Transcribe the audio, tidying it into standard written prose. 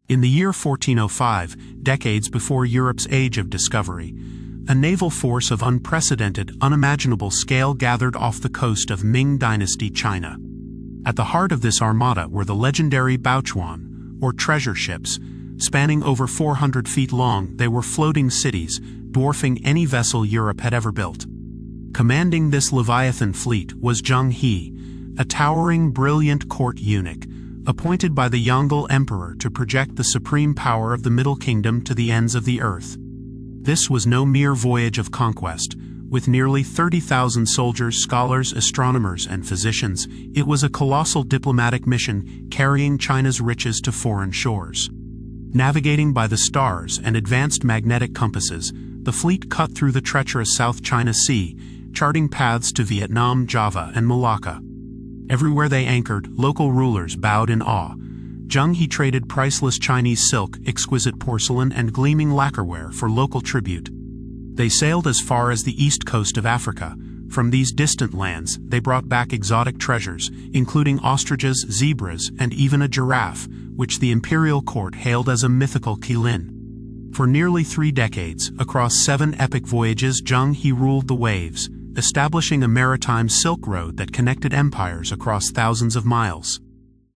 In the year 1405, decades before Europe's age of discovery, a naval force of unprecedented, unimaginable scale gathered off the coast of Ming Dynasty, China. At the heart of this armada were the legendary baochuan, or treasure ships. Spanning over 400 feet long, they were floating cities, dwarfing any vessel Europe had ever built. Commanding this Leviathan fleet was Zheng He, a towering, brilliant court eunuch, appointed by the Yangtze Emperor to project the supreme power of the Middle Kingdom to the ends of the earth. This was no mere voyage of conquest. With nearly 30,000 soldiers, scholars, astronomers, and physicians, it was a colossal diplomatic mission carrying China's riches to foreign shores. Navigating by the stars and advanced magnetic compasses, the fleet cut through the treacherous South China Sea, charting paths to Vietnam, Java, and Malacca. Everywhere they anchored, local rulers bowed in awe. Zheng He traded priceless Chinese silk, exquisite porcelain, and gleaming lacquerware for local tribute. They sailed as far as the east coast of Africa. From these distant lands, they brought back exotic treasures, including ostriches, zebras, and even a giraffe, which the imperial court hailed as a mythical Qilin. For nearly 3 decades, across 7 epic voyages, Zheng He ruled the waves, establishing a maritime Silk Road that connected empires across thousands of miles.